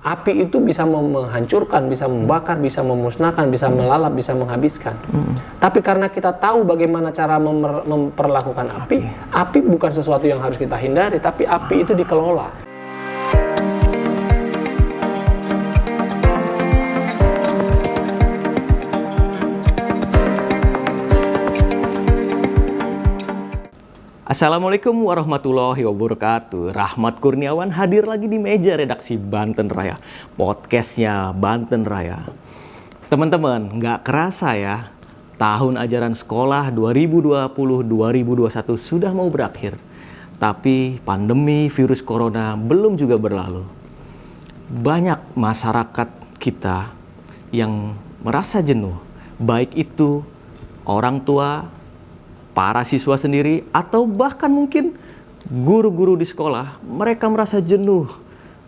Api itu bisa menghancurkan, bisa membakar, bisa memusnahkan, bisa melalap, bisa menghabiskan. Tapi karena kita tahu bagaimana cara memperlakukan api bukan sesuatu yang harus kita hindari, tapi api itu dikelola. Assalamualaikum warahmatullahi wabarakatuh. Rahmat Kurniawan hadir lagi di meja redaksi Banten Raya, podcastnya Banten Raya. Teman-teman, nggak kerasa ya, tahun ajaran sekolah 2020-2021 sudah mau berakhir. Tapi pandemi virus corona belum juga berlalu. Banyak masyarakat kita yang merasa jenuh, baik itu orang tua, para siswa sendiri, atau bahkan mungkin guru-guru di sekolah. Mereka merasa jenuh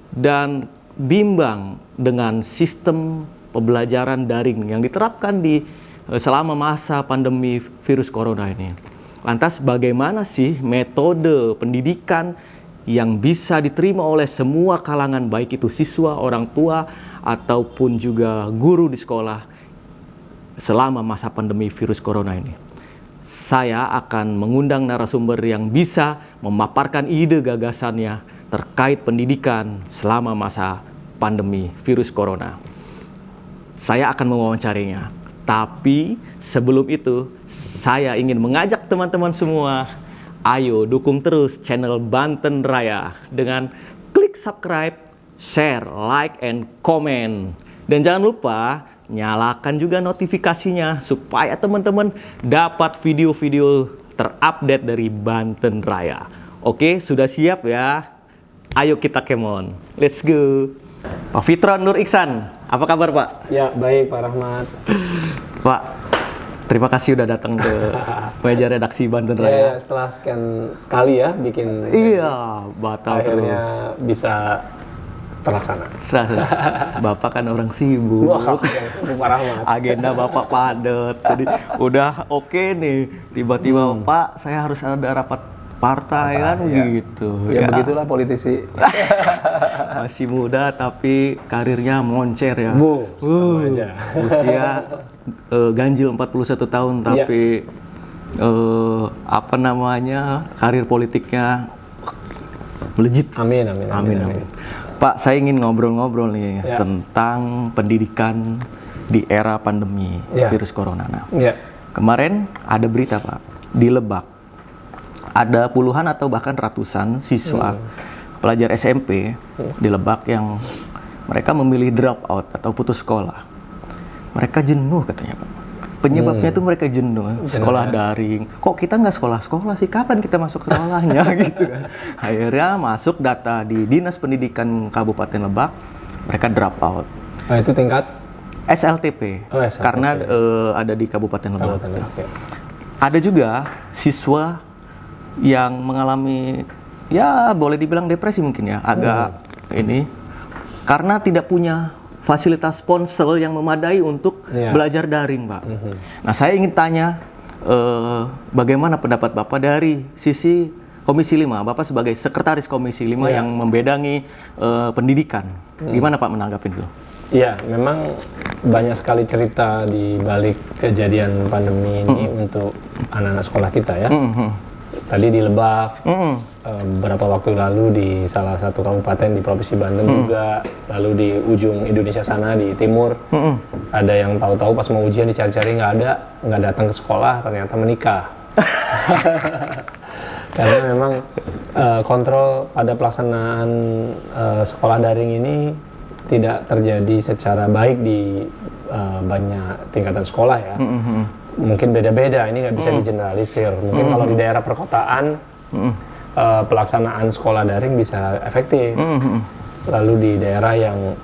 dan bimbang dengan sistem pembelajaran daring yang diterapkan selama masa pandemi virus corona ini. Lantas bagaimana sih metode pendidikan yang bisa diterima oleh semua kalangan, baik itu siswa, orang tua, ataupun juga guru di sekolah selama masa pandemi virus corona ini? Saya akan mengundang narasumber yang bisa memaparkan ide gagasannya terkait pendidikan selama masa pandemi virus corona. Saya akan mewawancarinya. Tapi sebelum itu, saya ingin mengajak teman-teman semua, ayo dukung terus channel Banten Raya dengan klik subscribe, share, like, and comment. Dan jangan lupa nyalakan juga notifikasinya supaya teman-teman dapat video-video terupdate dari Banten Raya. Oke, sudah siap ya? Ayo kita kemon. Let's go. Pak Fitron Nur Iksan, apa kabar Pak? Ya, baik Pak Rahmat. Pak, terima kasih udah datang ke meja redaksi Banten Raya. Ya, setelah sekian kali ya bikin. Iya, batal akhirnya terus. Bisa terlaksana. Bapak kan orang sibuk. Wah, yang sibuk Pak Rahmat. Agenda Bapak padat. Jadi udah oke nih. Tiba-tiba Pak, saya harus ada rapat partai kan ya. gitu. Ya begitulah politisi. Masih muda tapi karirnya moncer ya. Sama aja. Usia ganjil 41 tahun tapi karir politiknya melejit. Amin. Pak, saya ingin ngobrol-ngobrol nih tentang pendidikan di era pandemi virus corona. Kemarin ada berita Pak, di Lebak ada puluhan atau bahkan ratusan siswa pelajar SMP di Lebak yang mereka memilih drop out atau putus sekolah. Mereka jenuh katanya Pak. Penyebabnya itu mereka jenuh, sekolah daring. Kok kita nggak sekolah-sekolah sih? Kapan kita masuk sekolahnya gitu kan? Akhirnya masuk data di Dinas Pendidikan Kabupaten Lebak, mereka drop out. Itu tingkat? SLTP. SLTP. Karena ada di Kabupaten Lebak. Ya. Ada juga siswa yang mengalami, ya boleh dibilang depresi mungkin ya, agak ini, karena tidak punya fasilitas ponsel yang memadai untuk belajar daring, Pak. Nah, saya ingin tanya, bagaimana pendapat Bapak dari sisi Komisi 5? Bapak sebagai Sekretaris Komisi 5 yang membedangi pendidikan. Gimana Pak menanggapi itu? Iya, memang banyak sekali cerita di balik kejadian pandemi ini untuk anak-anak sekolah kita ya. Tadi di Lebak, beberapa waktu lalu di salah satu kabupaten di Provinsi Banten juga, lalu di ujung Indonesia sana di timur, ada yang tahu-tahu pas mau ujian dicari-cari nggak datang ke sekolah, ternyata menikah. Karena memang kontrol pada pelaksanaan sekolah daring ini tidak terjadi secara baik di banyak tingkatan sekolah ya. Mungkin beda-beda, ini nggak bisa digeneralisir. Mungkin kalau di daerah perkotaan pelaksanaan sekolah daring bisa efektif. Lalu di daerah yang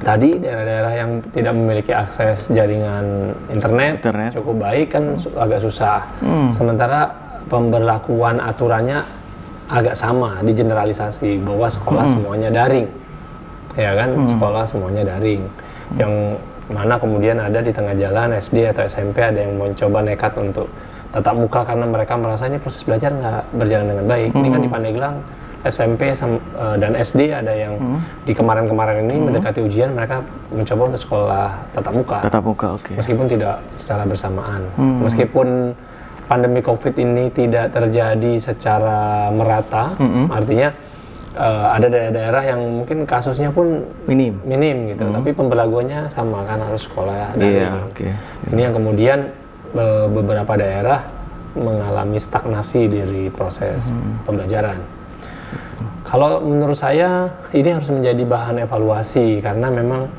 daerah-daerah yang tidak memiliki akses jaringan internet. Cukup baik kan agak susah. Sementara pemberlakuan aturannya agak sama, digeneralisasi bahwa sekolah semuanya daring. Ya kan, sekolah semuanya daring. Yang mana kemudian ada di tengah jalan SD atau SMP ada yang mencoba nekat untuk tatap muka karena mereka merasa ini proses belajar nggak berjalan dengan baik. Ini kan di Pandeglang dan SD ada yang di kemarin-kemarin ini mendekati ujian, mereka mencoba untuk sekolah tatap muka. Tatap muka, oke. Meskipun tidak secara bersamaan. Meskipun pandemi COVID ini tidak terjadi secara merata, artinya ada daerah-daerah yang mungkin kasusnya pun minim gitu, tapi pemberlakuannya sama kan, harus sekolah daring. Ini yang kemudian beberapa daerah mengalami stagnasi dari proses pembelajaran. Kalau menurut saya ini harus menjadi bahan evaluasi karena memang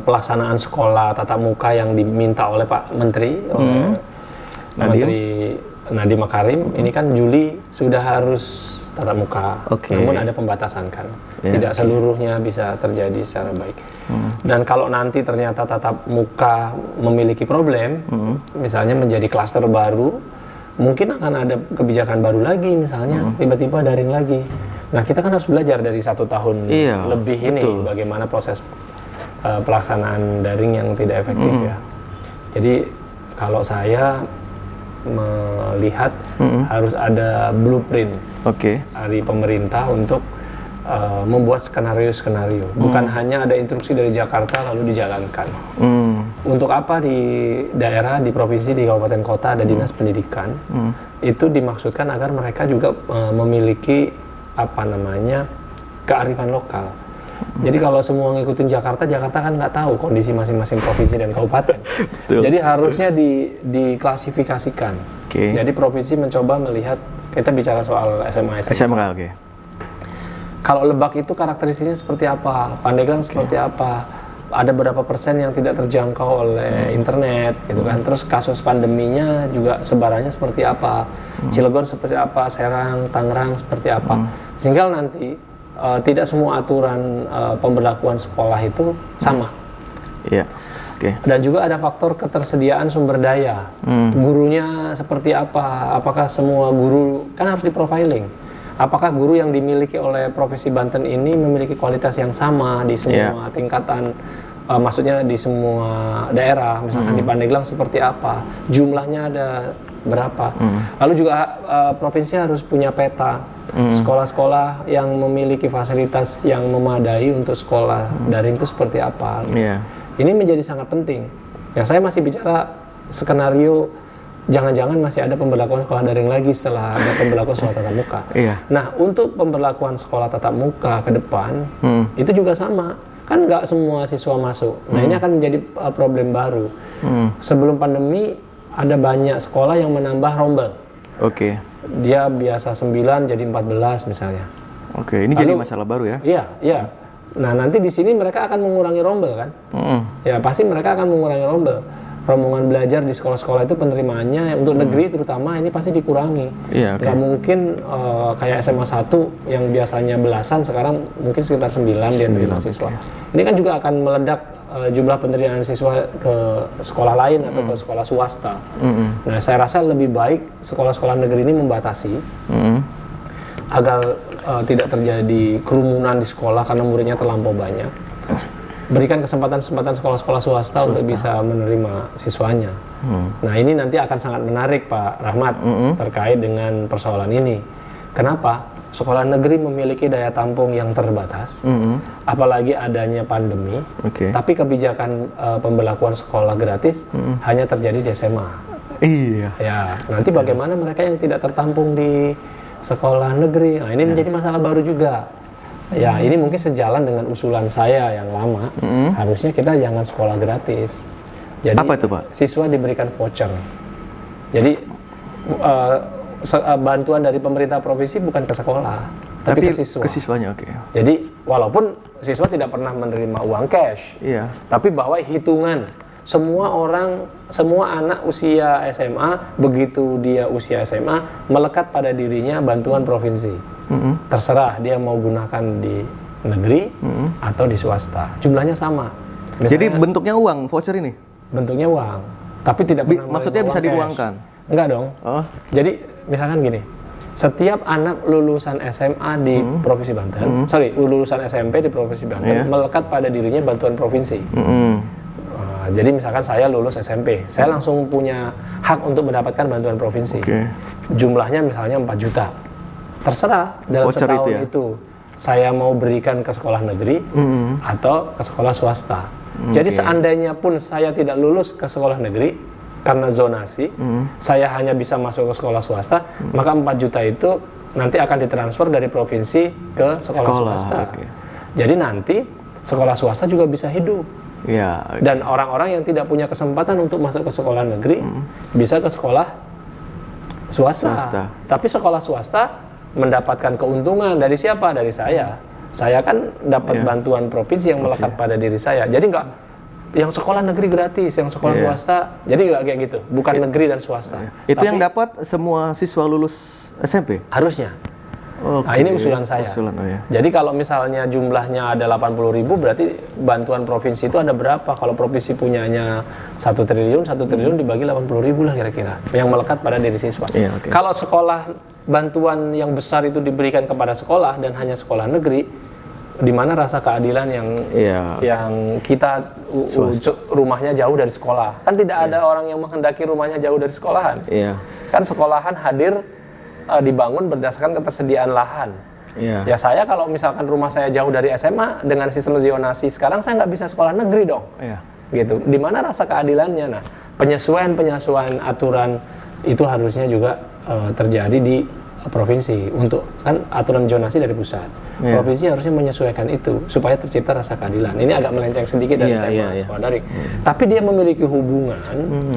pelaksanaan sekolah tatap muka yang diminta oleh Pak Menteri, oleh Menteri Nadiem Makarim, ini kan Juli sudah harus tatap muka, namun ada pembatasan kan, tidak seluruhnya bisa terjadi secara baik. Dan kalau nanti ternyata tatap muka memiliki problem, misalnya menjadi klaster baru, mungkin akan ada kebijakan baru lagi, misalnya tiba-tiba daring lagi. Nah, kita kan harus belajar dari 1 tahun lebih ini, bagaimana proses pelaksanaan daring yang tidak efektif ya. Jadi kalau saya melihat harus ada blueprint dari pemerintah untuk membuat skenario-skenario. Bukan hanya ada instruksi dari Jakarta lalu dijalankan. Untuk apa di daerah, di provinsi, di kabupaten kota ada dinas pendidikan, itu dimaksudkan agar mereka juga memiliki kearifan lokal. Jadi kalau semua ngikutin Jakarta kan nggak tahu kondisi masing-masing provinsi dan kabupaten. Jadi harusnya diklasifikasikan. Jadi provinsi mencoba melihat, kita bicara soal SMA. Kalau Lebak itu karakteristiknya seperti apa, Pandeglang seperti apa, ada berapa persen yang tidak terjangkau oleh internet, gitu kan. Terus kasus pandeminya juga sebarannya seperti apa, Cilegon seperti apa, Serang, Tangerang seperti apa, sehingga nanti tidak semua aturan pemberlakuan sekolah itu sama. Dan juga ada faktor ketersediaan sumber daya, gurunya seperti apa, apakah semua guru, kan harus di-profiling. Apakah guru yang dimiliki oleh Provinsi Banten ini memiliki kualitas yang sama di semua tingkatan, maksudnya di semua daerah, misalkan di Pandeglang seperti apa, jumlahnya ada berapa. Lalu juga provinsi harus punya peta sekolah-sekolah yang memiliki fasilitas yang memadai untuk sekolah daring itu seperti apa. Ini menjadi sangat penting. Nah, saya masih bicara skenario jangan-jangan masih ada pemberlakuan sekolah daring lagi setelah ada pemberlakuan sekolah tatap muka. Nah, untuk pemberlakuan sekolah tatap muka ke depan, itu juga sama. Kan nggak semua siswa masuk. Nah, ini akan menjadi problem baru. Sebelum pandemi, ada banyak sekolah yang menambah rombel. Dia biasa 9 jadi 14 misalnya. Ini lalu, jadi masalah baru ya? Iya. Nah, nanti di sini mereka akan mengurangi rombel kan? Ya, pasti mereka akan mengurangi rombel. Rombongan belajar di sekolah-sekolah itu penerimaannya untuk negeri terutama ini pasti dikurangi. Nggak mungkin kayak SMA 1 yang biasanya belasan sekarang mungkin sekitar 9 dia menerima siswa. Ini kan juga akan meledak jumlah penerimaan siswa ke sekolah lain atau ke sekolah swasta. Nah, saya rasa lebih baik sekolah-sekolah negeri ini membatasi agar tidak terjadi kerumunan di sekolah karena muridnya terlampau banyak. Berikan kesempatan sekolah-sekolah swasta untuk bisa menerima siswanya. Nah, ini nanti akan sangat menarik Pak Rahmat terkait dengan persoalan ini. Kenapa? Sekolah negeri memiliki daya tampung yang terbatas, apalagi adanya pandemi, tapi kebijakan pemberlakuan sekolah gratis hanya terjadi di SMA. Ya, nanti bagaimana mereka yang tidak tertampung di sekolah negeri? Nah, ini menjadi masalah baru juga. Ya, ini mungkin sejalan dengan usulan saya yang lama. Harusnya kita jangan sekolah gratis. Jadi, apa itu, Pak? Siswa diberikan voucher. Jadi bantuan dari pemerintah provinsi bukan ke sekolah, tapi ke siswa. Ke siswanya, Jadi walaupun siswa tidak pernah menerima uang cash, tapi bahwa hitungan semua anak usia SMA, begitu dia usia SMA, melekat pada dirinya bantuan provinsi. Terserah dia mau gunakan di negeri atau di swasta. Jumlahnya sama. Misalnya, jadi bentuknya uang, voucher ini? Bentuknya uang, tapi tidak pernah maksudnya bisa diuangkan? Enggak dong. Jadi misalkan gini, setiap anak lulusan SMA di Provinsi Banten, lulusan SMP di Provinsi Banten, melekat pada dirinya bantuan provinsi. Jadi misalkan saya lulus SMP, saya langsung punya hak untuk mendapatkan bantuan provinsi. Jumlahnya misalnya 4 juta. terserah dalam Voucher setahun itu ya? itu saya mau berikan ke sekolah negeri atau ke sekolah swasta. Jadi seandainya pun saya tidak lulus ke sekolah negeri karena zonasi, saya hanya bisa masuk ke sekolah swasta, maka 4 juta itu nanti akan ditransfer dari provinsi ke sekolah swasta. Okay. Jadi nanti sekolah swasta juga bisa hidup. Ya, okay. Dan orang-orang yang tidak punya kesempatan untuk masuk ke sekolah negeri bisa ke sekolah swasta. Tapi sekolah swasta mendapatkan keuntungan dari siapa? Dari saya. Saya kan dapat bantuan provinsi yang melekat pada diri saya. Jadi nggak yang sekolah negeri gratis, yang sekolah swasta. Jadi nggak kayak gitu. Bukan negeri dan swasta. Itu yang dapat semua siswa lulus SMP? Harusnya. Okay. Nah, ini usulan saya. Jadi kalau misalnya jumlahnya ada 80.000, berarti bantuan provinsi itu ada berapa? Kalau provinsi punyanya 1 triliun dibagi 80.000 lah kira-kira. Yang melekat pada diri siswa. Okay. Kalau sekolah bantuan yang besar itu diberikan kepada sekolah dan hanya sekolah negeri, di mana rasa keadilan yang kita rumahnya jauh dari sekolah. Kan tidak ada orang yang menghendaki rumahnya jauh dari sekolahan. Kan sekolahan hadir dibangun berdasarkan ketersediaan lahan. Ya saya kalau misalkan rumah saya jauh dari SMA dengan sistem zonasi sekarang saya nggak bisa sekolah negeri dong. Gitu. Di mana rasa keadilannya? Nah, penyesuaian aturan itu harusnya juga terjadi di provinsi. Untuk kan aturan zonasi dari pusat. Provinsi harusnya menyesuaikan itu supaya tercipta rasa keadilan. Ini agak melenceng sedikit dari tema sekolah daring. Tapi dia memiliki hubungan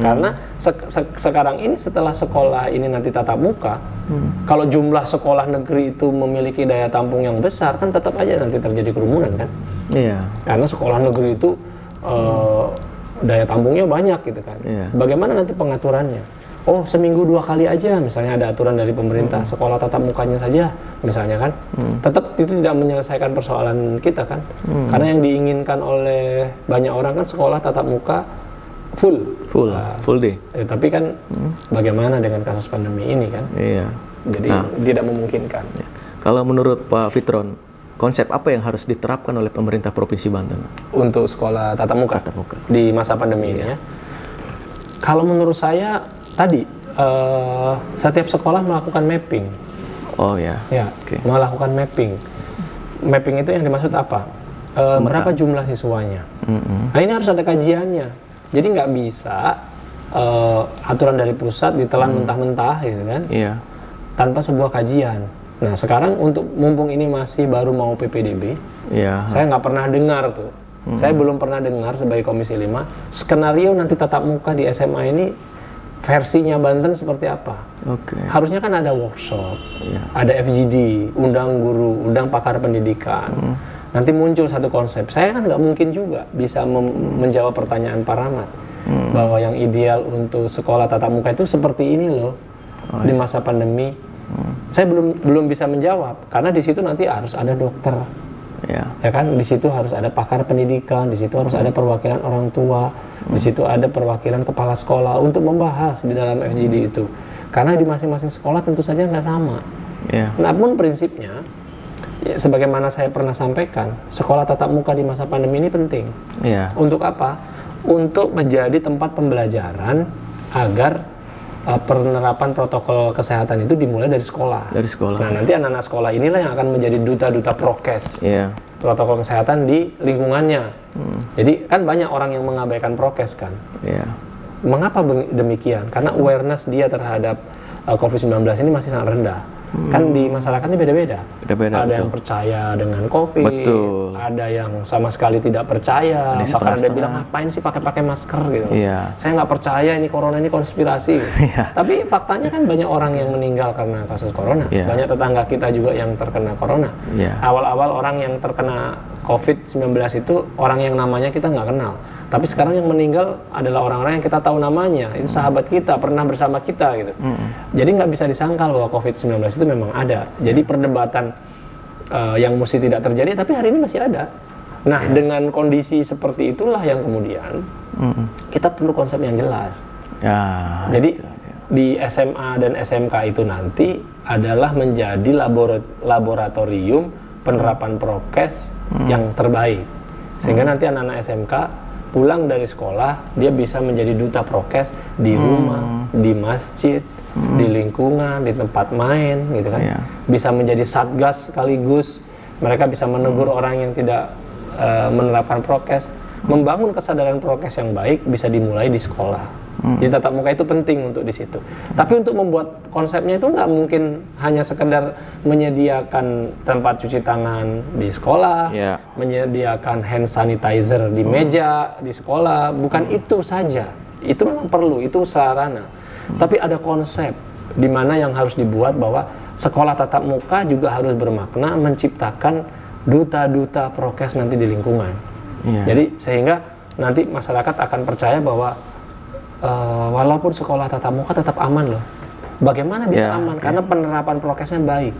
karena sekarang ini setelah sekolah ini nanti tatap muka, kalau jumlah sekolah negeri itu memiliki daya tampung yang besar kan tetap aja nanti terjadi kerumunan kan? Karena sekolah negeri itu daya tampungnya banyak gitu kan. Bagaimana nanti pengaturannya? Oh, seminggu 2 kali aja misalnya ada aturan dari pemerintah, sekolah tatap mukanya saja misalnya kan. Tetap itu tidak menyelesaikan persoalan kita kan. Karena yang diinginkan oleh banyak orang kan sekolah tatap muka full day. Tapi kan bagaimana dengan kasus pandemi ini kan? Jadi tidak memungkinkan. Kalau menurut Pak Fitron, konsep apa yang harus diterapkan oleh pemerintah Provinsi Banten untuk sekolah tatap muka di masa pandemi ini ya? Kalau menurut saya tadi setiap sekolah melakukan mapping. Melakukan mapping. Mapping itu yang dimaksud apa? Berapa jumlah siswanya? Nah ini harus ada kajiannya. Jadi nggak bisa aturan dari pusat ditelan mentah-mentah gitu kan? Tanpa sebuah kajian. Nah sekarang untuk mumpung ini masih baru mau PPDB, saya nggak pernah dengar tuh. Saya belum pernah dengar sebagai Komisi 5 skenario nanti tatap muka di SMA ini versinya Banten seperti apa? Harusnya kan ada workshop, ada FGD, undang guru, undang pakar pendidikan. Nanti muncul satu konsep. Saya kan nggak mungkin juga bisa menjawab pertanyaan paramat bahwa yang ideal untuk sekolah tatap muka itu seperti ini loh di masa pandemi. Saya belum bisa menjawab karena di situ nanti harus ada dokter. Ya kan, di situ harus ada pakar pendidikan, di situ harus ada perwakilan orang tua, di situ ada perwakilan kepala sekolah untuk membahas di dalam FGD itu. Karena di masing-masing sekolah tentu saja nggak sama. Namun prinsipnya, sebagaimana saya pernah sampaikan, sekolah tatap muka di masa pandemi ini penting. Untuk apa? Untuk menjadi tempat pembelajaran agar penerapan protokol kesehatan itu dimulai dari sekolah. Nah, nanti anak-anak sekolah inilah yang akan menjadi duta-duta prokes. Protokol kesehatan di lingkungannya. Jadi kan banyak orang yang mengabaikan prokes kan. Mengapa demikian? Karena awareness dia terhadap COVID-19 ini masih sangat rendah. Kan di masyarakatnya beda-beda. Ada yang percaya dengan COVID, ada yang sama sekali tidak percaya. Bahkan ada bilang ngapain sih pakai masker gitu. Saya nggak percaya ini corona ini konspirasi. Tapi faktanya kan banyak orang yang meninggal karena kasus corona. Banyak tetangga kita juga yang terkena corona. Awal-awal orang yang terkena COVID-19 itu orang yang namanya kita nggak kenal. Tapi sekarang yang meninggal adalah orang-orang yang kita tahu namanya. Itu sahabat kita, pernah bersama kita gitu. Jadi nggak bisa disangkal bahwa COVID-19 itu memang ada. Jadi perdebatan yang mesti tidak terjadi, tapi hari ini masih ada. Nah, dengan kondisi seperti itulah yang kemudian kita perlu konsep yang jelas. Jadi di SMA dan SMK itu nanti adalah menjadi laboratorium penerapan prokes yang terbaik. Sehingga nanti anak-anak SMK pulang dari sekolah, dia bisa menjadi duta prokes di rumah, di masjid, di lingkungan, di tempat main, gitu kan. Iya. Bisa menjadi satgas sekaligus. Mereka bisa menegur orang yang tidak menerapkan prokes. Membangun kesadaran prokes yang baik bisa dimulai di sekolah. Jadi tatap muka itu penting untuk di situ. Tapi untuk membuat konsepnya itu nggak mungkin hanya sekedar menyediakan tempat cuci tangan di sekolah, Yeah. menyediakan hand sanitizer di meja di sekolah. Bukan itu saja. Itu memang perlu, itu sarana. Tapi ada konsep di mana yang harus dibuat bahwa sekolah tatap muka juga harus bermakna menciptakan duta-duta prokes nanti di lingkungan. Iya. Jadi sehingga nanti masyarakat akan percaya bahwa walaupun sekolah tatap muka tetap aman loh. Bagaimana bisa aman? Karena penerapan prokesnya baik.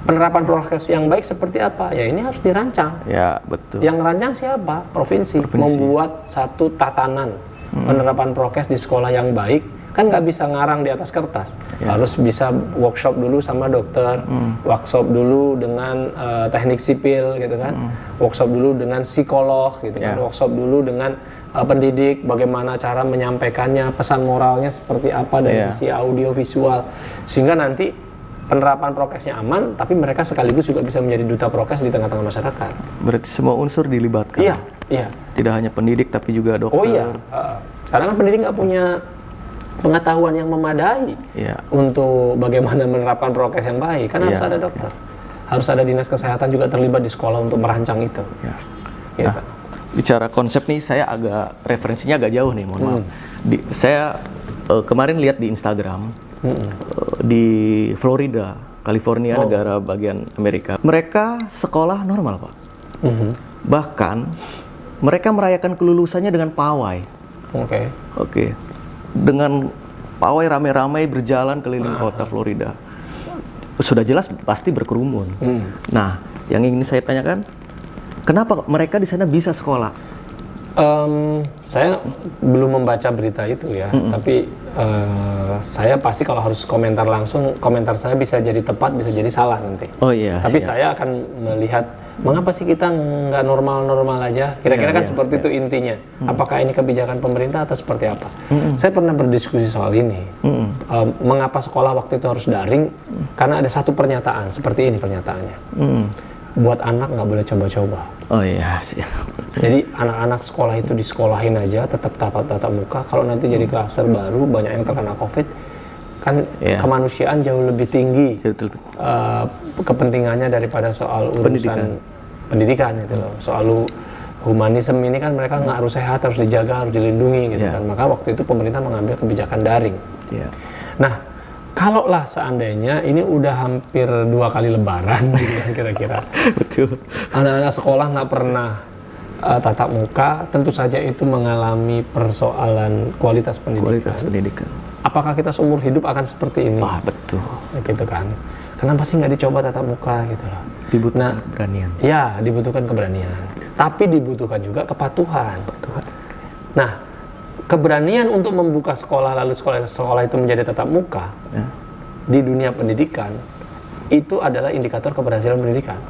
Penerapan prokes yang baik seperti apa? Ya ini harus dirancang. Ya, betul. Yang rancang siapa? Provinsi. Membuat satu tatanan penerapan prokes di sekolah yang baik. Kan nggak bisa ngarang di atas kertas. Harus bisa workshop dulu sama dokter, workshop dulu dengan teknik sipil gitu kan, workshop dulu dengan psikolog gitu kan, workshop dulu dengan pendidik, bagaimana cara menyampaikannya, pesan moralnya seperti apa dari sisi audio visual, sehingga nanti penerapan prokesnya aman, tapi mereka sekaligus juga bisa menjadi duta prokes di tengah-tengah masyarakat. Berarti semua unsur dilibatkan. Iya, iya. Tidak hanya pendidik tapi juga dokter. Oh iya, karena kan pendidik nggak punya pengetahuan yang memadai untuk bagaimana menerapkan prokes yang baik. Kan harus ada dokter, harus ada dinas kesehatan juga terlibat di sekolah untuk merancang itu. Gitu. Nah, bicara konsep nih, saya agak referensinya agak jauh nih, mohon maaf. Saya kemarin lihat di Instagram di Florida, California, negara bagian Amerika. Mereka sekolah normal, Pak. Bahkan mereka merayakan kelulusannya dengan pawai. Oke. Dengan pawai ramai-ramai berjalan keliling kota Florida. Sudah jelas pasti berkerumun. Nah, yang ingin saya tanyakan, kenapa mereka di sana bisa sekolah? Saya belum membaca berita itu ya, tapi saya pasti kalau harus komentar langsung, komentar saya bisa jadi tepat, bisa jadi salah nanti. Oh iya. Tapi saya akan melihat mengapa sih kita nggak normal-normal aja? Kira-kira kan seperti itu intinya. Apakah ini kebijakan pemerintah atau seperti apa? Saya pernah berdiskusi soal ini. Mengapa sekolah waktu itu harus daring? Karena ada satu pernyataan seperti ini pernyataannya. Buat anak nggak boleh coba-coba. Oh iya sih. Jadi anak-anak sekolah itu disekolahin aja, tetap tatap muka. Kalau nanti jadi klaster baru, banyak yang terkena COVID, kan kemanusiaan jauh lebih tinggi kepentingannya daripada soal urusan pendidikan gitu loh. Soal humanisme ini kan mereka nggak harus sehat, harus dijaga, harus dilindungi gitu kan. Maka waktu itu pemerintah mengambil kebijakan daring. Nah, kalaulah seandainya ini udah hampir 2 kali lebaran gitu kan kira-kira. Betul. Anak-anak sekolah nggak pernah tatap muka, tentu saja itu mengalami persoalan kualitas pendidikan. Apakah kita seumur hidup akan seperti ini? Wah, betul. Gitu kan. Kenapa sih nggak dicoba tatap muka gitu loh? Dibutuhkan keberanian. Ya, dibutuhkan keberanian. Tapi dibutuhkan juga kepatuhan. Nah, keberanian untuk membuka sekolah lalu sekolah itu menjadi tatap muka di dunia pendidikan itu adalah indikator keberhasilan pendidikan.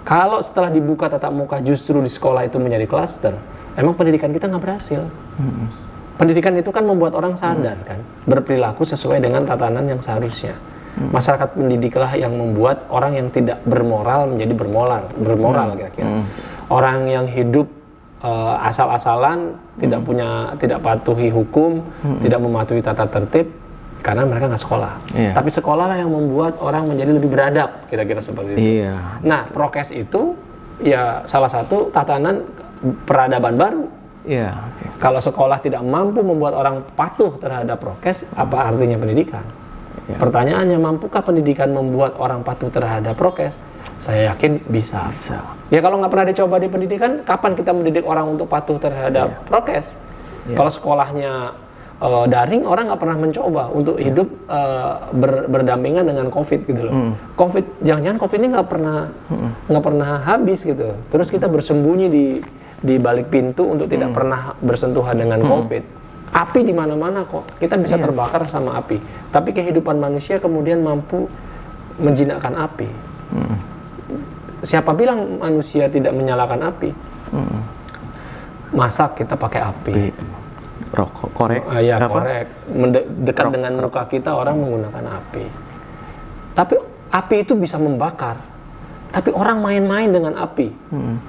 Kalau setelah dibuka tatap muka justru di sekolah itu menjadi klaster, emang pendidikan kita nggak berhasil. Pendidikan itu kan membuat orang sadar kan, berperilaku sesuai dengan tatanan yang seharusnya. Masyarakat pendidiklah yang membuat orang yang tidak bermoral menjadi bermoral kira-kira. Orang yang hidup asal-asalan, tidak patuhi hukum, tidak mematuhi tata tertib karena mereka nggak sekolah. Tapi sekolah lah yang membuat orang menjadi lebih beradab, kira-kira seperti itu. Nah, prokes itu ya salah satu tatanan peradaban baru. Kalau sekolah tidak mampu membuat orang patuh terhadap prokes, apa artinya pendidikan? Pertanyaannya, mampukah pendidikan membuat orang patuh terhadap prokes? Saya yakin bisa. Ya kalau nggak pernah dicoba di pendidikan, kapan kita mendidik orang untuk patuh terhadap prokes? Kalau sekolahnya daring, orang nggak pernah mencoba untuk hidup berdampingan dengan COVID gitu loh. COVID, jangan-jangan COVID ini nggak pernah habis gitu. Terus kita bersembunyi di balik pintu untuk tidak pernah bersentuhan dengan COVID. Api di mana-mana kok. Kita bisa terbakar sama api. Tapi kehidupan manusia kemudian mampu menjinakkan api. Siapa bilang manusia tidak menyalakan api? Masak kita pakai api. rokok, korek. Ya korek. Dekat dengan muka kita orang menggunakan api. Tapi api itu bisa membakar. Tapi orang main-main dengan api,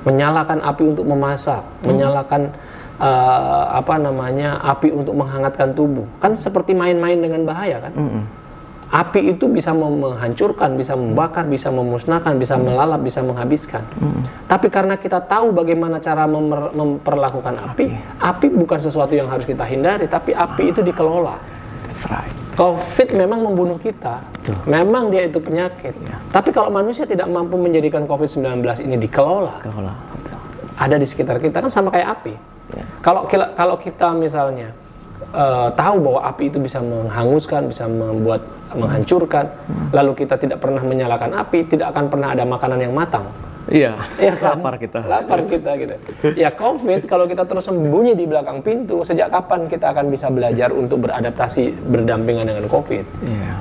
menyalakan api untuk memasak, menyalakan api untuk menghangatkan tubuh, kan seperti main-main dengan bahaya kan? Api itu bisa menghancurkan, bisa membakar, bisa memusnahkan, bisa melalap, bisa menghabiskan. Tapi karena kita tahu bagaimana cara memperlakukan api bukan sesuatu yang harus kita hindari, tapi api itu dikelola. That's right. COVID memang membunuh kita, memang dia itu penyakit. Tapi kalau manusia tidak mampu menjadikan COVID-19 ini dikelola, ada di sekitar kita kan sama kayak api. Kalau kita misalnya tahu bahwa api itu bisa menghanguskan, bisa menghancurkan, lalu kita tidak pernah menyalakan api, tidak akan pernah ada makanan yang matang. Iya, kan? Lapar kita gitu. Ya COVID, kalau kita terus sembunyi di belakang pintu, sejak kapan kita akan bisa belajar untuk beradaptasi berdampingan dengan COVID?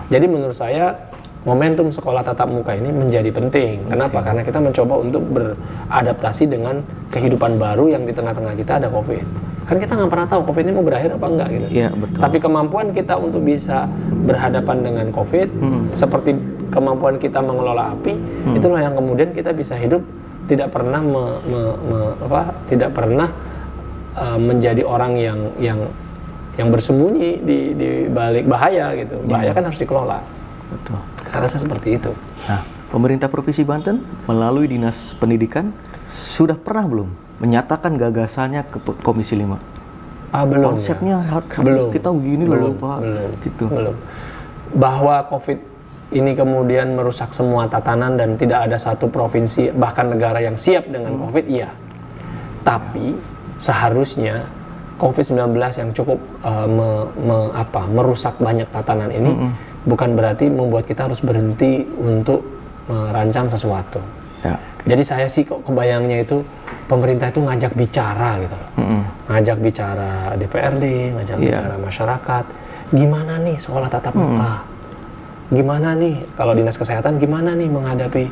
Jadi menurut saya momentum sekolah tatap muka ini menjadi penting. Kenapa? Karena kita mencoba untuk beradaptasi dengan kehidupan baru yang di tengah-tengah kita ada COVID. Kan kita nggak pernah tahu COVID ini mau berakhir apa enggak gitu. Iya, betul. Tapi kemampuan kita untuk bisa berhadapan dengan COVID, seperti kemampuan kita mengelola api, itulah yang kemudian kita bisa hidup tidak pernah menjadi orang yang bersembunyi di balik bahaya gitu. Bahaya kan harus dikelola. Betul. Saya rasa seperti itu. Nah, pemerintah Provinsi Banten melalui Dinas Pendidikan sudah pernah belum menyatakan gagasannya ke Komisi 5? Belum. Konsepnya belum. Kita begini loh, Pak. Belum. Bahwa COVID ini kemudian merusak semua tatanan dan tidak ada satu provinsi bahkan negara yang siap dengan COVID, iya. Tapi seharusnya COVID-19 yang cukup merusak banyak tatanan ini bukan berarti membuat kita harus berhenti untuk merancang sesuatu. Jadi saya sih kok kebayangnya itu pemerintah itu ngajak bicara gitu loh. Ngajak bicara DPRD, ngajak bicara masyarakat. Gimana nih sekolah tatap muka? Gimana nih kalau dinas kesehatan gimana nih menghadapi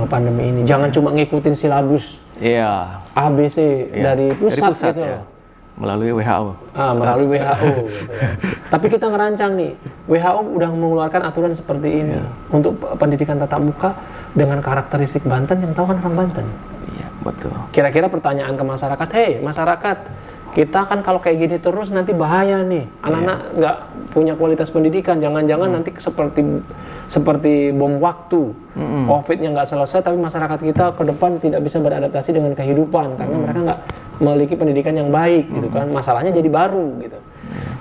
pandemi ini? Jangan cuma ngikutin silabus ABC dari pusat gitu loh. Melalui WHO. Melalui WHO gitu ya. Tapi kita ngerancang nih, WHO udah mengeluarkan aturan seperti ini untuk pendidikan tatap muka dengan karakteristik Banten, yang tahu kan orang Banten. Iya, betul. Kira-kira pertanyaan ke masyarakat, hei masyarakat, kita kan kalau kayak gini terus nanti bahaya nih, anak-anak nggak punya kualitas pendidikan, jangan-jangan nanti seperti bom waktu, COVID-nya nggak selesai, tapi masyarakat kita ke depan tidak bisa beradaptasi dengan kehidupan karena mereka nggak memiliki pendidikan yang baik, gitu kan? Masalahnya jadi baru, gitu.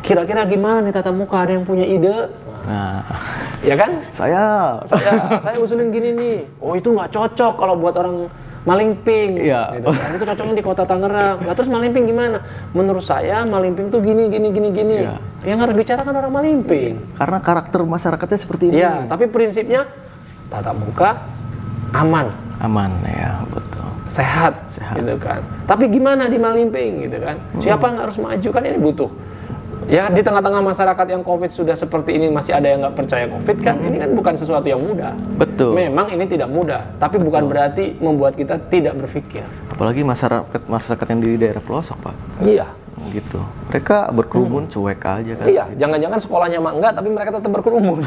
Kira-kira gimana nih tatap muka? Ada yang punya ide? Nah, ya kan? Saya usulin gini nih. Oh itu nggak cocok kalau buat orang Malingping, gitu kan. Itu cocoknya di kota Tangerang. Nah, terus Malingping gimana? Menurut saya Malingping tuh gini. Yang harus bicarakan orang Malingping. Karena karakter masyarakatnya seperti ini. Iya, tapi prinsipnya tatap muka aman. Aman ya, betul. Sehat, gitu kan. Tapi gimana di Malingping, gitu kan? Siapa yang harus maju kan ini butuh. Ya di tengah-tengah masyarakat yang COVID sudah seperti ini masih ada yang nggak percaya COVID kan? Ini kan bukan sesuatu yang mudah. Betul. Memang ini tidak mudah, tapi bukan berarti membuat kita tidak berpikir. Apalagi masyarakat yang di daerah pelosok, Pak. Iya. Gitu. Mereka berkerumun cuek aja kan. Iya, jangan-jangan sekolahnya mah enggak, tapi mereka tetap berkerumun.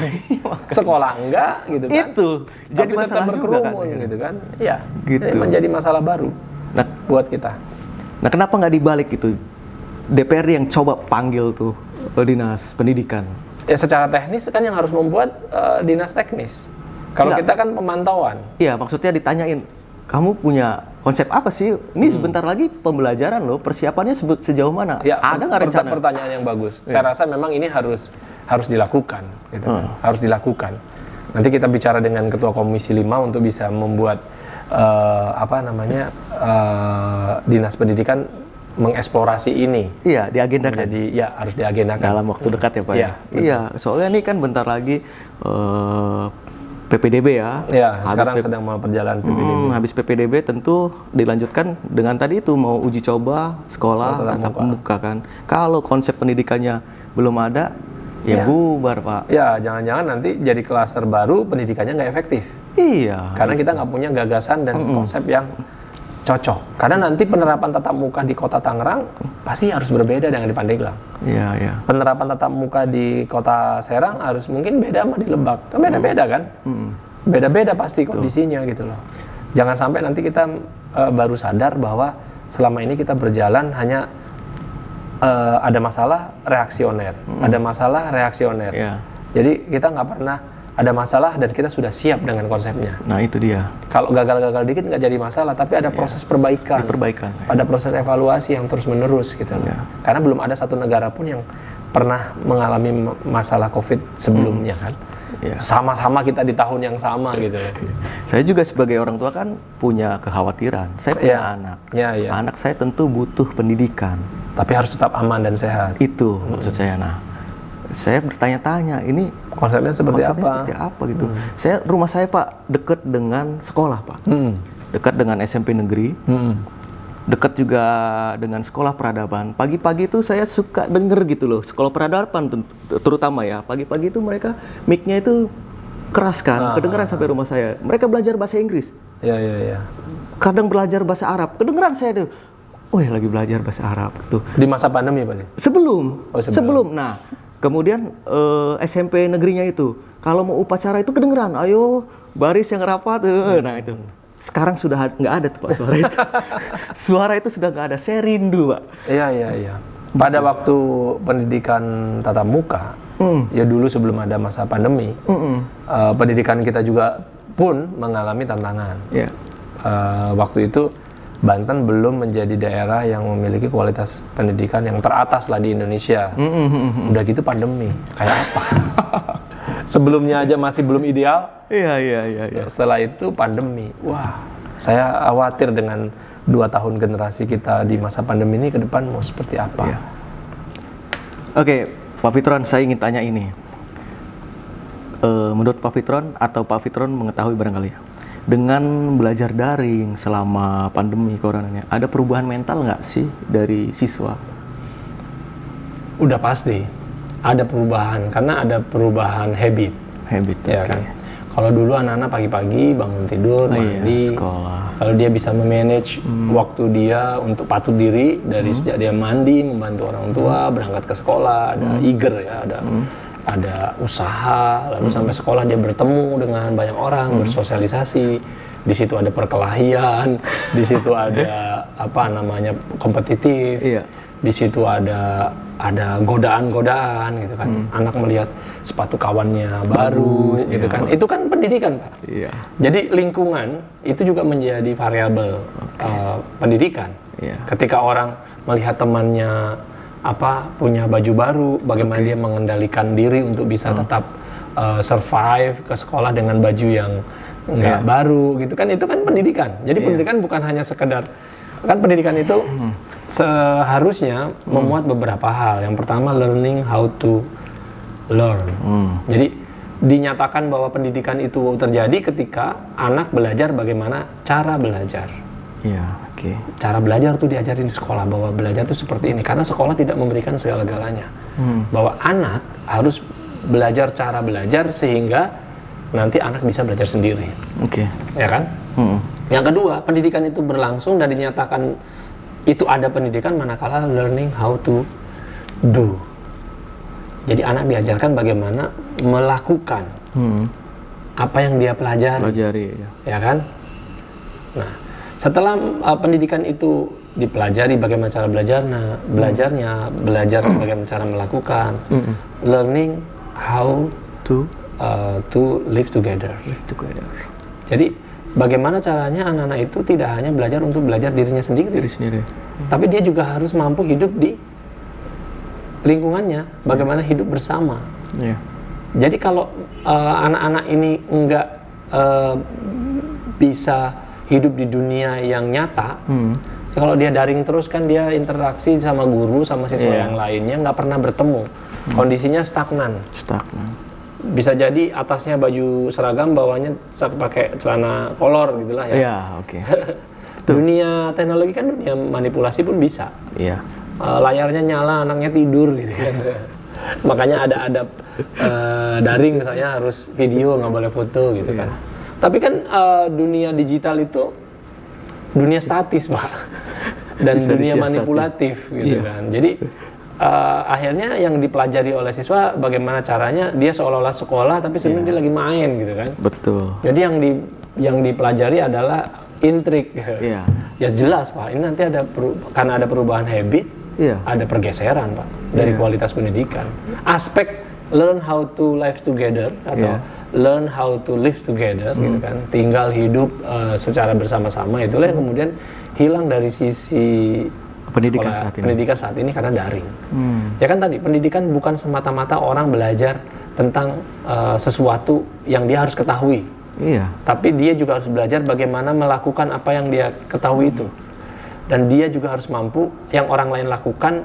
Sekolah enggak, gitu kan. Itu jadi tapi masalah tetap berkerumun, juga kan, gitu kan. Iya. Gitu. Ini menjadi masalah baru buat kita. Nah, kenapa nggak dibalik itu? DPRD yang coba panggil tuh dinas pendidikan. Ya secara teknis kan yang harus membuat dinas teknis. Kalau kita kan pemantauan. Iya, maksudnya ditanyain, kamu punya konsep apa sih? Ini sebentar lagi pembelajaran loh, persiapannya sejauh mana? Ya, ada nggak rencana? Pertanyaan yang bagus. Saya rasa memang ini harus dilakukan, gitu. Harus dilakukan. Nanti kita bicara dengan Ketua Komisi 5 untuk bisa membuat dinas pendidikan mengeksplorasi ini. Iya, diagendakan. Jadi ya harus diagendakan dalam waktu dekat ya Pak. Iya, soalnya ini kan bentar lagi PPDB ya. Iya, sekarang sedang mau perjalanan PPDB. Habis PPDB tentu dilanjutkan dengan tadi itu mau uji coba sekolah tatap muka kan. Kalau konsep pendidikannya belum ada, ya bubar Pak. Ya, jangan-jangan nanti jadi klaster baru pendidikannya nggak efektif. Iya. Karena kita nggak punya gagasan dan konsep yang cocok. Karena nanti penerapan tatap muka di kota Tangerang pasti harus berbeda dengan di Pandeglang. Iya, iya. Penerapan tatap muka di kota Serang harus mungkin beda sama di Lebak. Kan beda-beda kan? Beda-beda pasti kondisinya gitu loh. Jangan sampai nanti kita baru sadar bahwa selama ini kita berjalan hanya ada masalah reaksioner, ada masalah reaksioner. Iya. Jadi kita nggak pernah ada masalah dan kita sudah siap dengan konsepnya. Nah, itu dia. Kalau gagal-gagal dikit nggak jadi masalah, tapi ada proses perbaikan. Perbaikan. Ada proses evaluasi yang terus-menerus gitu loh. Karena belum ada satu negara pun yang pernah mengalami masalah COVID sebelumnya kan. Sama-sama kita di tahun yang sama gitu loh. Saya juga sebagai orang tua kan punya kekhawatiran. Saya punya anak. Anak saya tentu butuh pendidikan. Tapi harus tetap aman dan sehat. Itu maksud saya. Nah, saya bertanya-tanya, ini konsepnya seperti apa gitu. Rumah saya Pak dekat dengan sekolah Pak, dekat dengan SMP negeri, dekat juga dengan sekolah peradaban. Pagi-pagi itu saya suka denger gitu loh, sekolah peradaban terutama ya. Pagi-pagi itu mereka mic-nya itu keras kan, kedengeran sampai rumah saya. Mereka belajar bahasa Inggris. Iya. Kadang belajar bahasa Arab, kedengeran saya tuh. Lagi belajar bahasa Arab gitu. Di masa pandemi Pak? Sebelum. Nah, kemudian SMP negerinya itu, kalau mau upacara itu kedengeran, ayo baris yang rapat. Nah itu, sekarang sudah nggak ada tuh Pak suara itu. Suara itu sudah nggak ada, saya rindu Pak. Iya. Pada waktu pendidikan tatap muka, ya dulu sebelum ada masa pandemi, pendidikan kita juga pun mengalami tantangan. Waktu itu Banten belum menjadi daerah yang memiliki kualitas pendidikan yang teratas lah di Indonesia. Udah gitu pandemi, kayak apa? Sebelumnya aja masih belum ideal. Iya. Setelah itu pandemi. Wah, saya khawatir dengan 2 tahun generasi kita di masa pandemi ini ke depan mau seperti apa. Oke, Pak Fitron, saya ingin tanya ini. Menurut Pak Fitron atau Pak Fitron mengetahui barangkali ya, dengan belajar daring selama pandemi corona ini, ada perubahan mental nggak sih dari siswa? Udah pasti ada perubahan, karena ada perubahan habit ya kan. Kalau dulu anak-anak pagi-pagi bangun tidur, mandi, sekolah. Kalau dia bisa memanage waktu dia untuk patut diri dari sejak dia mandi, membantu orang tua, berangkat ke sekolah, ada eager ya, ada usaha, lalu sampai sekolah dia bertemu dengan banyak orang, bersosialisasi. Di situ ada perkelahian, di situ ada kompetitif, di situ ada godaan-godaan gitu kan. Anak melihat sepatu kawannya baru gitu kan. Itu kan pendidikan Pak. Jadi lingkungan itu juga menjadi variabel pendidikan. Ketika orang melihat temannya punya baju baru, bagaimana dia mengendalikan diri untuk bisa tetap survive ke sekolah dengan baju yang nggak baru gitu kan. Itu kan pendidikan. Jadi pendidikan bukan hanya sekedar, kan pendidikan itu seharusnya memuat beberapa hal. Yang pertama, learning how to learn. Jadi dinyatakan bahwa pendidikan itu terjadi ketika anak belajar bagaimana cara belajar. Cara belajar tuh diajarin di sekolah, bahwa belajar tuh seperti ini, karena sekolah tidak memberikan segala-galanya. Bahwa anak harus belajar cara belajar sehingga nanti anak bisa belajar sendiri. Ya kan? Yang kedua, pendidikan itu berlangsung dan dinyatakan itu ada pendidikan manakala learning how to do. Jadi anak diajarkan bagaimana melakukan apa yang dia pelajari. Ya kan? Nah, setelah pendidikan itu dipelajari bagaimana cara belajar bagaimana cara melakukan, learning how to live together. Jadi bagaimana caranya anak-anak itu tidak hanya belajar untuk belajar dirinya sendiri, tapi dia juga harus mampu hidup di lingkungannya, bagaimana hidup bersama. Jadi kalau anak-anak ini enggak bisa hidup di dunia yang nyata, kalau dia daring terus kan dia interaksi sama guru, sama siswa yang lainnya, nggak pernah bertemu. Kondisinya stagnan. Bisa jadi atasnya baju seragam, bawahnya pakai celana kolor gitulah ya. Dunia teknologi kan dunia manipulasi pun bisa. Layarnya nyala, anaknya tidur gitu kan. Makanya ada daring misalnya harus video, nggak boleh foto gitu kan. Tapi kan dunia digital itu dunia statis, Pak. Dan Bisa dunia disiasati. manipulatif gitu kan. Jadi akhirnya yang dipelajari oleh siswa bagaimana caranya dia seolah-olah sekolah tapi sebenarnya dia lagi main gitu kan. Betul. Jadi yang dipelajari adalah intrik. Iya. Ya jelas Pak, ini nanti karena ada perubahan habit, Iya. ada pergeseran Pak dari kualitas pendidikan. Aspek learn how to live together atau learn how to live together gitu kan, tinggal hidup secara bersama-sama, itulah yang kemudian hilang dari sisi pendidikan saat ini karena daring. Ya kan tadi pendidikan bukan semata-mata orang belajar tentang sesuatu yang dia harus ketahui. Iya. Tapi dia juga harus belajar bagaimana melakukan apa yang dia ketahui itu. Dan dia juga harus mampu yang orang lain lakukan,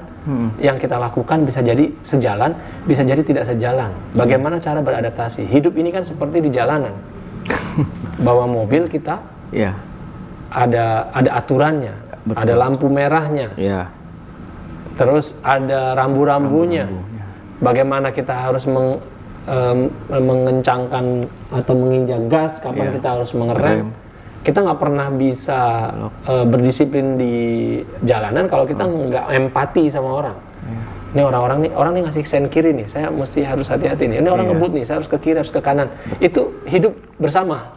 yang kita lakukan bisa jadi sejalan, bisa jadi tidak sejalan. Bagaimana cara beradaptasi? Hidup ini kan seperti di jalanan. Bawa mobil kita, ada aturannya, ada lampu merahnya, terus ada rambu-rambunya. Bagaimana kita harus mengencangkan atau menginjak gas, kapan kita harus mengerem. Kita nggak pernah bisa berdisiplin di jalanan kalau kita nggak empati sama orang. Ini orang nih ngasih sen kiri nih, saya mesti harus hati-hati nih. Ini orang ngebut nih, saya harus ke kiri, harus ke kanan. Itu hidup bersama.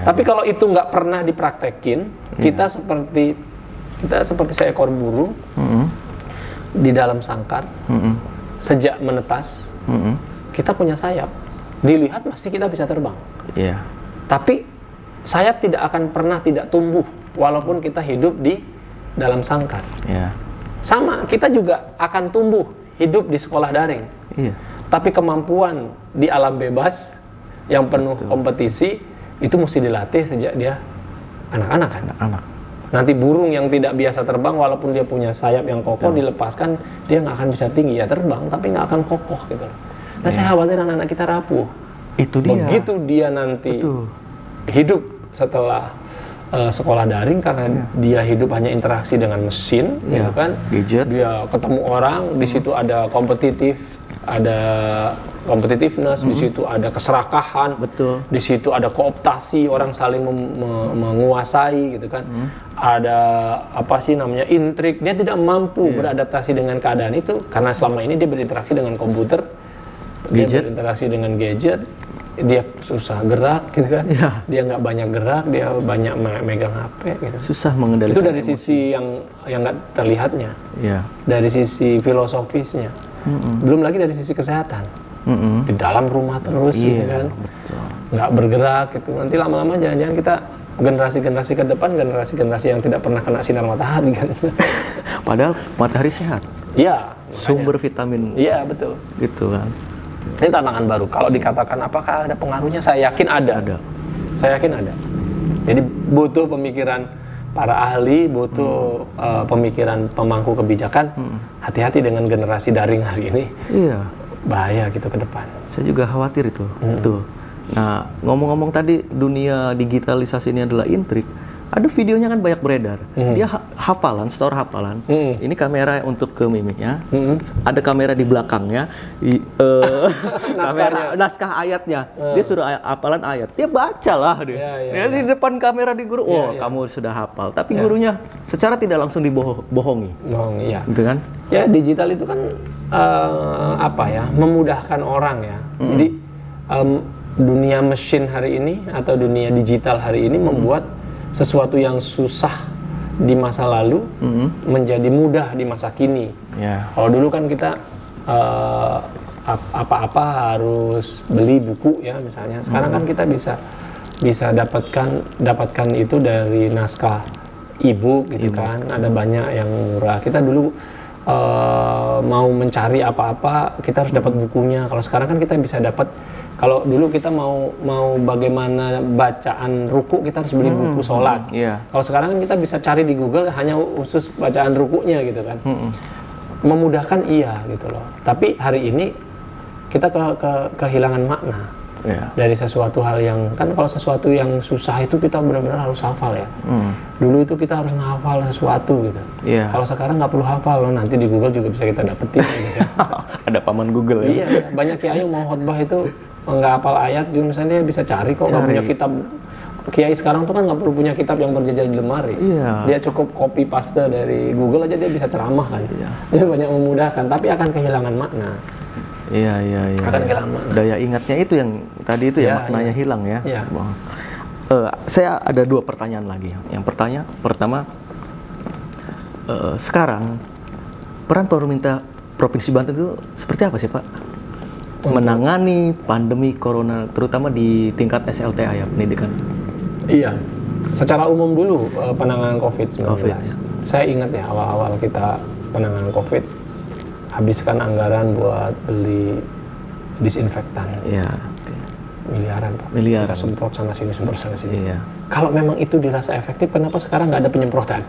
Tapi kalau itu nggak pernah dipraktekin, kita seperti seekor burung di dalam sangkar. Sejak menetas, kita punya sayap. Dilihat pasti kita bisa terbang. Tapi sayap tidak akan pernah tidak tumbuh walaupun kita hidup di dalam sangkar. Sama, kita juga akan tumbuh hidup di sekolah daring. Tapi kemampuan di alam bebas yang penuh kompetisi itu mesti dilatih sejak dia anak-anak kan. Nanti burung yang tidak biasa terbang walaupun dia punya sayap yang kokoh dilepaskan dia nggak akan bisa tinggi, ya terbang tapi nggak akan kokoh gitu. Nah saya khawatir anak-anak kita rapuh. Itu dia. Begitu dia nanti hidup setelah sekolah daring karena dia hidup hanya interaksi dengan mesin, gitu kan? Gadget. Dia ketemu orang, di situ ada competitiveness, di situ ada keserakahan, di situ ada kooptasi, orang saling menguasai, gitu kan? Ada intrik. Dia tidak mampu beradaptasi dengan keadaan itu karena selama ini dia berinteraksi dengan komputer, dia berinteraksi dengan gadget. Dia susah gerak gitu kan, dia nggak banyak gerak, dia banyak megang HP gitu. Susah mengendalikan. Itu dari sisi yang nggak terlihatnya, dari sisi filosofisnya, belum lagi dari sisi kesehatan. Di dalam rumah terus gitu kan, nggak bergerak gitu. Nanti lama-lama jangan-jangan kita generasi-generasi ke depan, generasi-generasi yang tidak pernah kena sinar matahari kan. Padahal matahari sehat. Iya. Sumber vitamin. Iya betul. Gitu kan. Ini tantangan baru. Kalau dikatakan apakah ada pengaruhnya, saya yakin ada. Saya yakin ada. Jadi butuh pemikiran para ahli, butuh pemikiran pemangku kebijakan. Hati-hati dengan generasi daring hari ini. Bahaya gitu ke depan. Saya juga khawatir itu. Betul. Nah, ngomong-ngomong tadi dunia digitalisasi ini adalah intrik. Ada videonya kan banyak beredar. Dia store hafalan. Ini kamera untuk ke mimiknya. Ada kamera di belakangnya. Naskah ayatnya. Dia suruh hafalan ayat. Dia baca lah dia. Di depan kamera di guru. Kamu sudah hafal. Tapi gurunya secara tidak langsung dibohongi. Gitu kan? Ya digital itu kan memudahkan orang ya. Jadi dunia mesin hari ini atau dunia digital hari ini membuat sesuatu yang susah di masa lalu menjadi mudah di masa kini. Kalau dulu kan kita apa-apa harus beli buku ya misalnya. Sekarang kan kita bisa dapatkan itu dari naskah e-book gitu kan. Ada banyak yang murah. Kita dulu mau mencari apa-apa kita harus dapat bukunya. Kalau sekarang kan kita bisa dapat. Kalau dulu kita mau bagaimana bacaan ruku kita harus beli buku sholat. Kalau sekarang kan kita bisa cari di Google hanya khusus bacaan rukunya gitu kan. Memudahkan gitu loh. Tapi hari ini kita kehilangan makna dari sesuatu hal yang kan kalau sesuatu yang susah itu kita benar-benar harus hafal ya. Dulu itu kita harus menghafal sesuatu gitu. Kalau sekarang nggak perlu hafal loh, nanti di Google juga bisa kita dapetin. Gitu. Ada paman Google ya. Banyak kiai yang mau khotbah itu nggak hafal ayat, misalnya dia bisa cari kok, nggak punya kitab kiai sekarang tuh kan nggak perlu punya kitab yang berjejer di lemari. Iya. Dia cukup copy paste dari Google aja dia bisa ceramah kan. Iya. Dia banyak memudahkan, tapi akan kehilangan makna. Iya. Akan kehilangan makna. Daya ingatnya itu yang tadi itu ya, maknanya hilang ya. Iya. Saya ada 2 pertanyaan lagi. Yang pertama, sekarang peran pemerintah Provinsi Banten itu seperti apa sih Pak? Menangani pandemi corona, terutama di tingkat SLTA ya, pendidikan. Iya, secara umum dulu penanganan COVID-19. Saya ingat ya awal-awal kita penanganan COVID, habiskan anggaran buat beli disinfektan. Iya. Miliaran Pak. Miliaran. Kita semprot sana sini, semprot sana sini. Iya. Kalau memang itu dirasa efektif, kenapa sekarang nggak ada penyemprotan?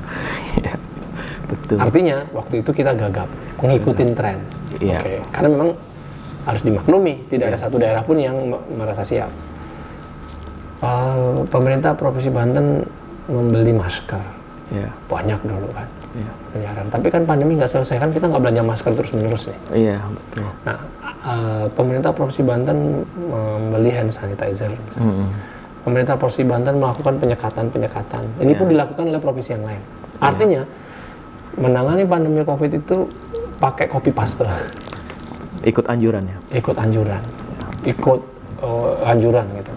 Iya. Betul. Artinya waktu itu kita gagap, ngikutin tren. Iya. Oke. Karena memang harus dimaklumi, tidak ada satu daerah pun yang merasa siap. Pemerintah Provinsi Banten membeli masker, banyak dulu kan, miliaran. Tapi kan pandemi nggak selesai kan, kita nggak belanja masker terus-menerus nih. Iya, betul. Nah, pemerintah Provinsi Banten membeli hand sanitizer. Pemerintah Provinsi Banten melakukan penyekatan. Ini pun dilakukan oleh provinsi yang lain. Artinya, menangani pandemi COVID itu pakai copy paste. Ikut anjuran ya? Ikut anjuran gitu.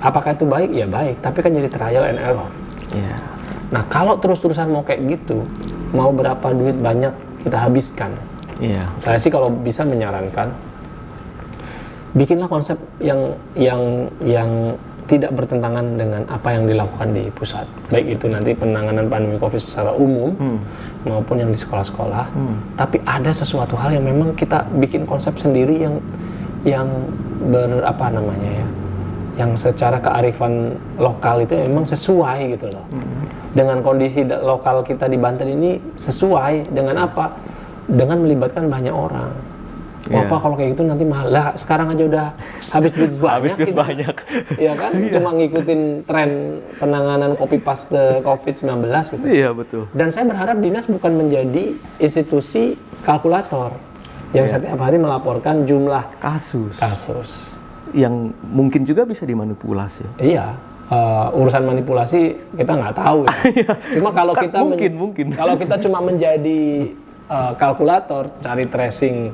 Apakah itu baik? Ya baik, tapi kan jadi trial and error. Iya. Nah kalau terus-terusan mau kayak gitu, mau berapa duit banyak kita habiskan. Iya. Saya sih kalau bisa menyarankan, bikinlah konsep yang tidak bertentangan dengan apa yang dilakukan di pusat. Baik itu nanti penanganan pandemi COVID secara umum maupun yang di sekolah-sekolah. Tapi ada sesuatu hal yang memang kita bikin konsep sendiri yang yang secara kearifan lokal itu memang sesuai gitu loh. Dengan kondisi lokal kita di Banten ini sesuai dengan apa? Dengan melibatkan banyak orang. Wah, Pak, kalau kayak gitu nanti malah sekarang aja udah habis duit banyak. Ya kan? Cuma ngikutin tren penanganan copy paste COVID-19 gitu. Iya, betul. Dan saya berharap dinas bukan menjadi institusi kalkulator yang setiap hari melaporkan jumlah kasus. Yang mungkin juga bisa dimanipulasi. Iya. Urusan manipulasi kita nggak tahu ya. Cuma kalau kita kalau kita cuma menjadi kalkulator, cari tracing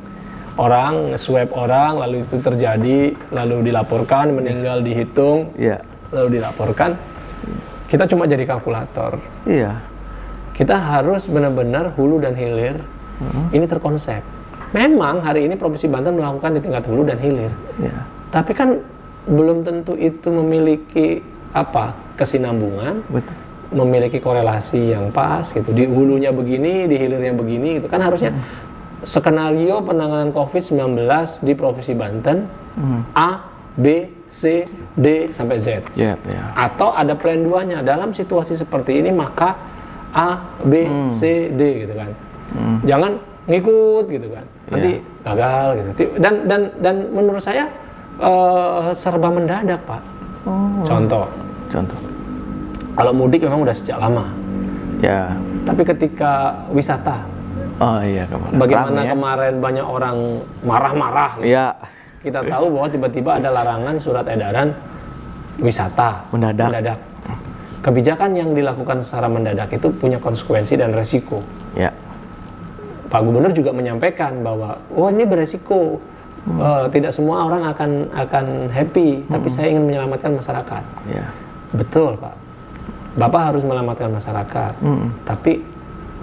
orang, swab orang, lalu itu terjadi, lalu dilaporkan, meninggal dihitung, lalu dilaporkan, kita cuma jadi kalkulator. Iya. Kita harus benar-benar hulu dan hilir ini terkonsep. Memang hari ini Provinsi Banten melakukan di tingkat hulu dan hilir. Iya. Tapi kan belum tentu itu memiliki kesinambungan, memiliki korelasi yang pas gitu. Di hulunya begini, di hilirnya begini, itu kan harusnya skenario penanganan COVID-19 di Provinsi Banten A, B, C, D sampai Z. Atau ada plan 2-nya. Dalam situasi seperti ini maka A, B, C, D gitu kan. Jangan ngikut gitu kan. Nanti gagal gitu. Dan menurut saya serba mendadak, Pak. Contoh. Kalau mudik memang udah sejak lama. Ya. Tapi ketika wisata, bagaimana kemarin banyak orang marah-marah. Gitu. Iya. Kita tahu bahwa tiba-tiba ada larangan surat edaran wisata mendadak. Kebijakan yang dilakukan secara mendadak itu punya konsekuensi dan resiko. Ya. Pak Gubernur juga menyampaikan bahwa ini beresiko. Tidak semua orang akan happy, tapi saya ingin menyelamatkan masyarakat. Ya. Betul, Pak. Bapak harus menyelamatkan masyarakat, tapi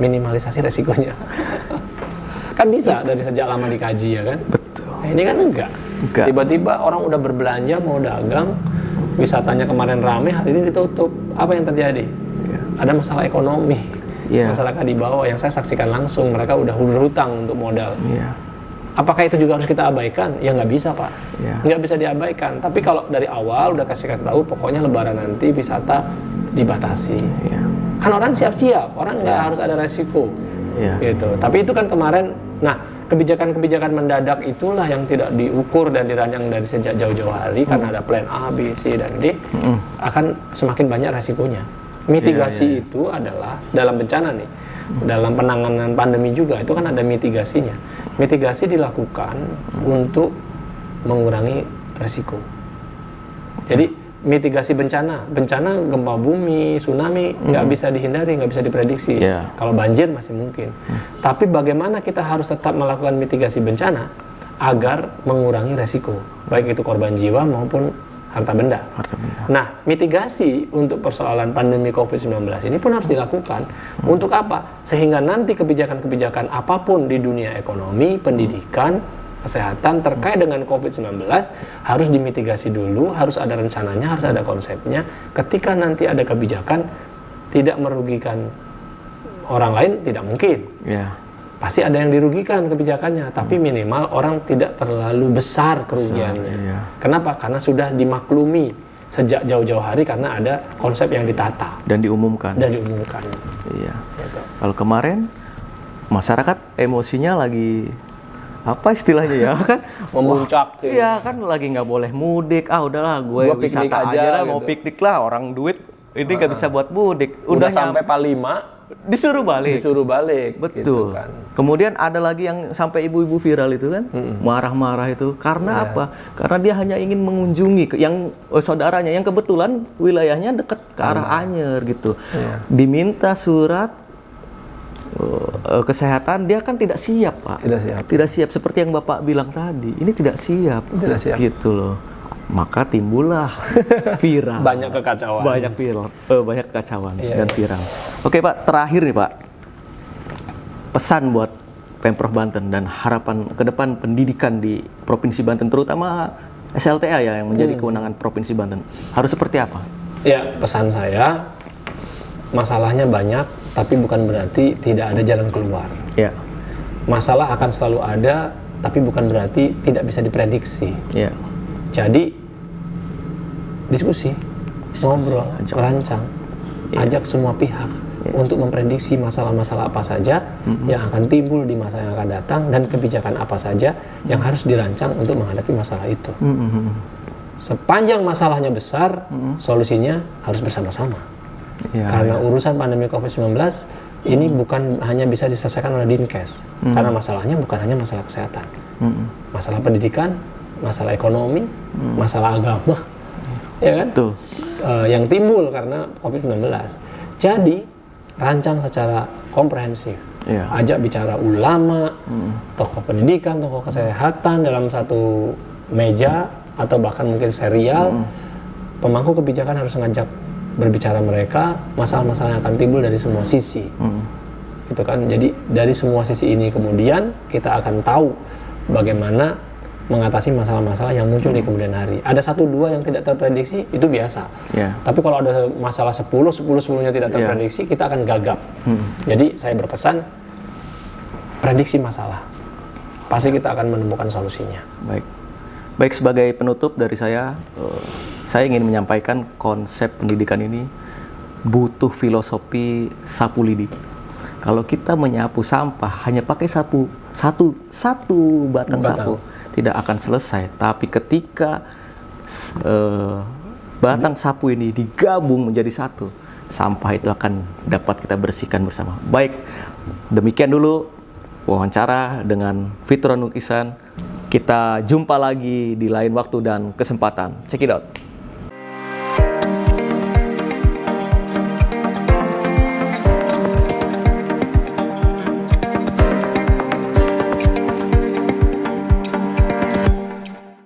minimalisasi resikonya. Kan bisa dari sejak lama dikaji ya kan? Betul. Nah, ini kan enggak. Tiba-tiba orang udah berbelanja mau dagang, wisatanya kemarin rame, hari ini ditutup. Apa yang terjadi? Ada masalah ekonomi. Masyarakat di bawah yang saya saksikan langsung, mereka udah berhutang untuk modal. Apakah itu juga harus kita abaikan? Ya nggak bisa, Pak. Nggak bisa diabaikan. Tapi kalau dari awal udah kasih tahu, pokoknya Lebaran nanti wisata dibatasi. Kan orang siap-siap, orang nggak harus ada resiko. Gitu. Tapi itu kan kemarin, kebijakan-kebijakan mendadak itulah yang tidak diukur dan dirancang dari sejak jauh-jauh hari karena ada plan A, B, C, dan D, akan semakin banyak resikonya. Mitigasi itu adalah dalam bencana nih, dalam penanganan pandemi juga itu kan ada mitigasinya. Mitigasi dilakukan untuk mengurangi resiko. Jadi mitigasi bencana gempa bumi, tsunami nggak bisa dihindari, nggak bisa diprediksi. Kalau banjir masih mungkin. Tapi bagaimana kita harus tetap melakukan mitigasi bencana agar mengurangi resiko, baik itu korban jiwa maupun harta benda. Nah, mitigasi untuk persoalan pandemi COVID-19 ini pun harus dilakukan. Untuk apa? Sehingga nanti kebijakan-kebijakan apapun di dunia ekonomi, pendidikan, kesehatan terkait dengan COVID-19 harus dimitigasi dulu, harus ada rencananya, harus ada konsepnya. Ketika nanti ada kebijakan tidak merugikan orang lain, tidak mungkin. Pasti ada yang dirugikan kebijakannya, tapi minimal orang tidak terlalu besar kerugiannya. Kenapa? Karena sudah dimaklumi sejak jauh-jauh hari karena ada konsep yang ditata dan diumumkan. Iya. Kalau kemarin masyarakat emosinya lagi apa istilahnya ya kan memuncak. Iya kan lagi nggak boleh mudik. Udahlah gue wisata aja lah, mau piknik lah, orang duit ini nggak bisa buat mudik. Udah sampai Palima disuruh balik. Betul. Gitu kan. Kemudian ada lagi yang sampai ibu-ibu viral itu kan, marah-marah itu karena apa? Karena dia hanya ingin mengunjungi saudaranya yang kebetulan wilayahnya dekat ke arah Anyer gitu. Diminta surat kesehatan, dia kan tidak siap, Pak. Tidak siap seperti yang Bapak bilang tadi. Ini tidak siap. Gitu loh. Maka timbullah viral. Banyak kekacauan. Banyak kekacauan dan viral. Oke Pak, terakhir nih Pak. Pesan buat Pemprov Banten dan harapan ke depan pendidikan di Provinsi Banten, terutama SLTA ya yang menjadi kewenangan Provinsi Banten. Harus seperti apa? Ya, pesan saya, masalahnya banyak, tapi bukan berarti tidak ada jalan keluar. Masalah akan selalu ada, tapi bukan berarti tidak bisa diprediksi. Jadi diskusi, ngobrol, merancang, ajak semua pihak untuk memprediksi masalah-masalah apa saja yang akan timbul di masa yang akan datang dan kebijakan apa saja yang harus dirancang untuk menghadapi masalah itu. Sepanjang masalahnya besar, solusinya harus bersama-sama. Karena urusan pandemi COVID-19 ini bukan hanya bisa diselesaikan oleh Dinkes, karena masalahnya bukan hanya masalah kesehatan, masalah pendidikan, masalah ekonomi, masalah agama, ya kan? Yang timbul karena COVID-19. Jadi, rancang secara komprehensif. Ajak bicara ulama, tokoh pendidikan, tokoh kesehatan dalam satu meja, atau bahkan mungkin serial. Pemangku kebijakan harus ngajak berbicara mereka, masalah-masalah yang akan timbul dari semua sisi. Itu kan, jadi dari semua sisi ini kemudian kita akan tahu bagaimana mengatasi masalah-masalah yang muncul di kemudian hari. Ada 1-2 yang tidak terprediksi, itu biasa. Tapi kalau ada masalah 10-10-10-nya tidak terprediksi, kita akan gagap. Jadi saya berpesan, prediksi masalah. Pasti kita akan menemukan solusinya. Baik, sebagai penutup dari saya ingin menyampaikan konsep pendidikan ini butuh filosofi sapu lidi. Kalau kita menyapu sampah hanya pakai satu batang sapu, tidak akan selesai. Tapi ketika batang sapu ini digabung menjadi satu, sampah itu akan dapat kita bersihkan bersama. Baik, demikian dulu wawancara dengan Fitron Ihsan. Kita jumpa lagi di lain waktu dan kesempatan. Check it out.